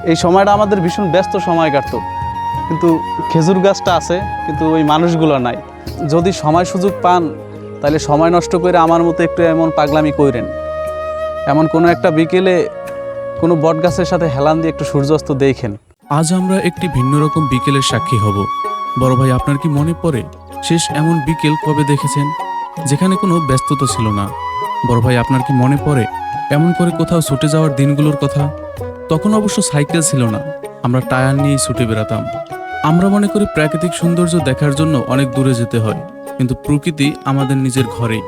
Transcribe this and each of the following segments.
এই সময়টা আমাদের ভীষণ ব্যস্ত সময় কাটতো, কিন্তু খেজুর গাছটা আছে কিন্তু ওই মানুষগুলো নাই। যদি সময় সুযোগ পান তাহলে সময় নষ্ট করে আমার মতো একটু এমন পাগলামি কইরেন। এমন কোনো একটা বিকেলে কোনো বট গাছের সাথে হেলান দিয়ে একটু সূর্যাস্ত দেখেন। আজ আমরা একটি ভিন্ন রকম বিকেলের সাক্ষী হব। বড় ভাই, আপনার কি মনে পড়ে শেষ এমন বিকেল কবে দেখেছেন যেখানে কোনো ব্যস্ততা ছিল না? বড় ভাই, আপনার কি মনে পড়ে এমন করে কোথাও ছুটে যাওয়ার দিনগুলোর কথা? তখন অবশ্য সাইকেল ছিল না, আমরা টায়ার নিয়েই ছুটে বেড়াতাম। আমরা মনে করি প্রাকৃতিক সৌন্দর্য দেখার জন্য অনেক দূরে যেতে হয়, কিন্তু প্রকৃতি আমাদের নিজের ঘরেই।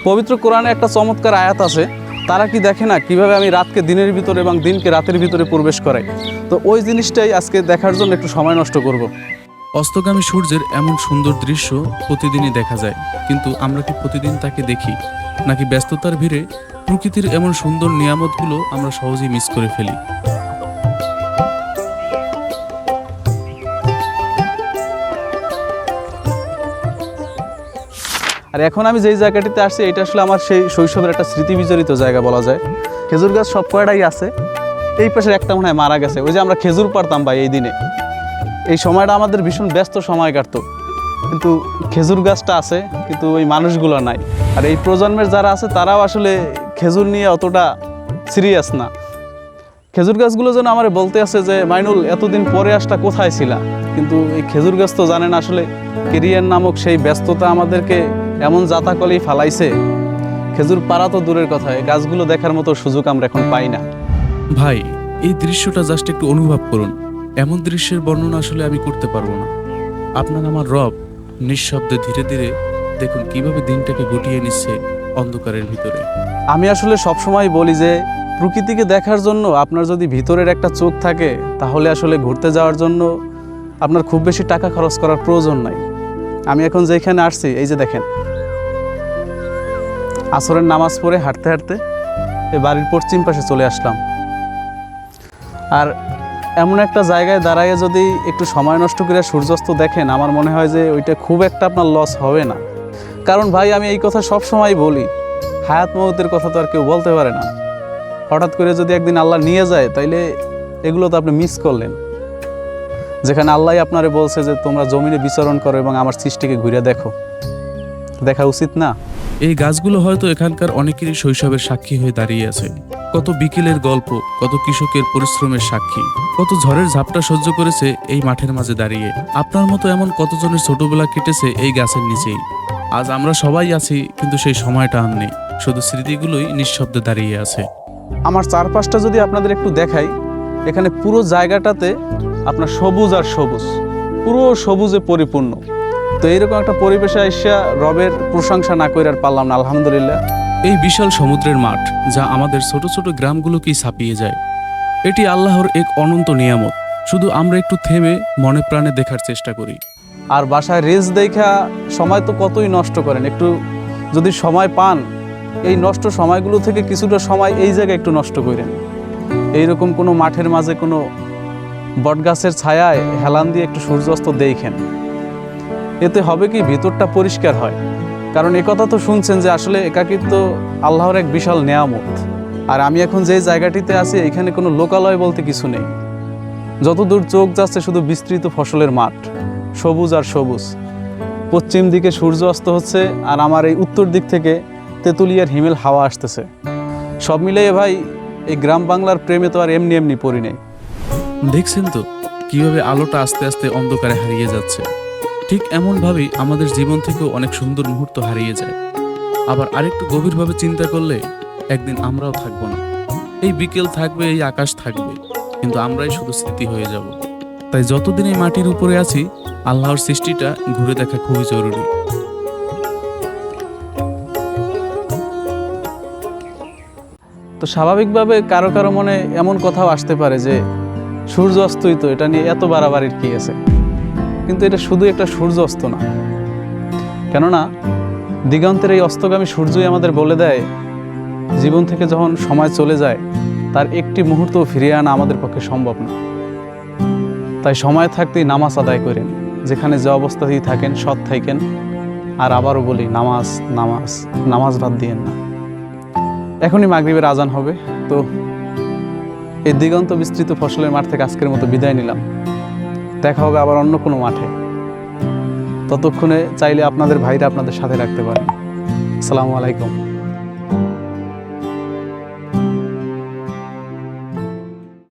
পবিত্র কোরআনে একটা চমৎকার আয়াত আছে, তারা কি দেখে না কিভাবে আমি রাতকে দিনের ভিতরে এবং দিনকে রাতের ভিতরে প্রবেশ করাই। তো ওই জিনিসটাই আজকে দেখার জন্য একটু সময় নষ্ট করব। অস্তগামী সূর্যের এমন সুন্দর দৃশ্য প্রতিদিনই দেখা যায়, কিন্তু আমরা কি প্রতিদিন তাকে দেখি, নাকি ব্যস্ততার ভিড়ে প্রকৃতির এমন সুন্দর নিয়ামতগুলো আমরা সহজেই মিস করে ফেলি? আর এখন আমি যেই জায়গাটিতে আসছি এটা আসলে আমার সেই শৈশবের একটা স্মৃতি বিজড়িত জায়গা বলা যায়। খেজুর গাছ সব কয়টাই আছে, এই পাশের একটা মনে হয় মারা গেছে। ওই যে আমরা খেজুর পারতাম ভাই এই দিনে, এই সময়টা আমাদের ভীষণ ব্যস্ত সময় কাটতো, কিন্তু খেজুর গাছটা আছে কিন্তু ওই মানুষগুলো নাই। আর এই প্রজন্মের যারা আছে তারাও আসলে খেজুর নিয়ে অতটা সিরিয়াস না। খেজুর গাছগুলো যেন আমার বলতে আছে যে মাইনুল এতদিন পরে আসটা কোথায় ছিলা, কিন্তু এই খেজুর গাছ তো জানেন আসলে কেরিয়ার নামক সেই ব্যস্ততা আমাদেরকে এমন জাতাকলেই ফালাইছে, খেজুর পাড়া তো দূরের কথা, এই গাছগুলো দেখার মতো সুযোগ আমরা এখন পাই না। ভাই, এই দৃশ্যটা জাস্ট একটু অনুভব করুন। এমন দৃশ্যের বর্ণনা আসলে আমি করতে পারবো না। আপনার আমার রব নিঃশব্দে ধীরে ধীরে দেখুন কিভাবে দিনটাকে গুটিয়ে নিচ্ছে অন্ধকারের ভিতরে। আমি আসলে সবসময় বলি যে প্রকৃতিকে দেখার জন্য আপনার যদি ভিতরের একটা চোখ থাকে তাহলে আসলে ঘুরতে যাওয়ার জন্য আপনার খুব বেশি টাকা খরচ করার প্রয়োজন নাই। আমি এখন যেখানে আসছি এই যে দেখেন, আসরের নামাজ পড়ে হাঁটতে হাঁটতে এই বাড়ির পশ্চিম পাশে চলে আসলাম। আর এমন একটা জায়গায় দাঁড়াইয়ে যদি একটু সময় নষ্ট করে সূর্যাস্ত দেখেন, আমার মনে হয় যে ওইটা খুব একটা আপনার লস হবে না। কারণ ভাই আমি এই কথা সব সময় বলি, হায়াত মওতের কথা তো আর কেউ বলতে পারে না। হঠাৎ করে যদি একদিন আল্লাহ নিয়ে যায় তাইলে এগুলো তো আপনি মিস করলেন, যেখানে আল্লাহ আপনারে বলছে যে তোমরা জমিনে বিচরণ করো এবং আমার সৃষ্টিকে ঘুরে দেখো। দেখা উচিত না? এই গাছগুলো হয়তো এখানকার অনেকেরই শৈশবের সাক্ষী হয়ে দাঁড়িয়ে আছে। কত বিকেলের গল্প, কত কৃষকের পরিশ্রমের সাক্ষী, কত ঝড়ের ঝাপটা সহ্য করেছে এই মাঠের মাঝে দাঁড়িয়ে। আপনার মতো এমন কতজনের ছোটবেলা কেটেছে এই গাছের নিচেই। আজ আমরা সবাই আছি, কিন্তু সেই সময়টা আর নেই, শুধু স্মৃতিগুলোই নিঃশব্দে দাঁড়িয়ে আছে। আমার চারপাশটা যদি আপনাদের একটু দেখাই, এখানে পুরো জায়গাটাতে আপনার সবুজ আর সবুজ, পুরো সবুজে পরিপূর্ণ। তো এইরকম একটা পরিবেশে এসে রবের প্রশংসা না করে আর পারলাম না, আলহামদুলিল্লাহ। এই বিশাল সমুদ্রের মাঠ যা আমাদের ছোট ছোট গ্রামগুলোকেই ছাপিয়ে যায়, এটি আল্লাহর এক অনন্ত নিয়ামত। শুধু আমরা একটু থেমে মনে প্রাণে দেখার চেষ্টা করি। আর বাসায় রেস দেখা সময় তো কতই নষ্ট করেন, একটু যদি সময় পান এই নষ্ট সময়গুলো থেকে কিছুটা সময় এই জায়গায় একটু নষ্ট করেন। এইরকম কোনো মাঠের মাঝে কোনো বটগাছের ছায়ায় হেলান দিয়ে একটু সূর্যাস্ত দেখেন, এতে হবে কি ভিতরটা পরিষ্কার হয়। কারণ একথা তো শুনছেন যে আসলে একাকিত্ব আল্লাহর এক বিশাল নেয়ামত। আর আমি এখন যে জায়গাটিতে আছি এখানে কোনো লোকালয় বলতে কিছু নেই, যতদূর চোখ যাচ্ছে শুধু বিস্তৃত ফসলের মাঠ, সবুজ আর সবুজ। পশ্চিম দিকে সূর্য অস্ত হচ্ছে আর আমার এই উত্তর দিক থেকে তেঁতুলিয়ার হিমেল হাওয়া আসতেছে। সব মিলিয়ে ভাই এই গ্রাম বাংলার প্রেমে তো আর এমনি এমনি পড়ি নেই। দেখছেন তো কিভাবে আলোটা আস্তে আস্তে অন্ধকারে হারিয়ে যাচ্ছে। ঠিক এমনভাবেই আমাদের জীবন থেকেও অনেক সুন্দর মুহূর্ত হারিয়ে যায়। আবার আরেকটু গভীরভাবে চিন্তা করলে একদিন আমরাও থাকবো না। এই বিকেল থাকবে, এই আকাশ থাকবে, কিন্তু আমরাই শুধু স্মৃতি হয়ে যাব। তাই যতদিন এই মাটির উপরে আছি আল্লাহর সৃষ্টিটা ঘুরে দেখা খুবই জরুরি। তো স্বাভাবিকভাবে কারো কারো মনে এমন কথাও আসতে পারে যে সূর্য অস্তই তো, এটা নিয়ে এত বাড়াবাড়ির কী আছে? কিন্তু এটা শুধু একটা সূর্য অস্ত না, কেননা দিগন্তের এই অস্তগামী সূর্যই আমাদের বলে দেয় জীবন থেকে যখন সময় চলে যায় তার একটি মুহূর্তও ফিরিয়ে আনা আমাদের পক্ষে সম্ভব না। তাই সময় থাকতেই নামাজ আদায় করেন, যেখানে যে অবস্থাতেই থাকেন সৎ থাকেন। আর আবারও বলি, নামাজ নামাজ নামাজ বাদ দিয়েন না। এখনই মাগরিবের আজান হবে। তো এই দিগন্ত বিস্তৃত ফসলের মাঠ থেকে আজকের মতো বিদায় নিলাম। দেখা হবে আবার অন্য কোনো মাঠে। ততক্ষণে চাইলে আপনাদের ভাইরা আপনাদের সাথে রাখতে পারেন। আসসালামু আলাইকুম।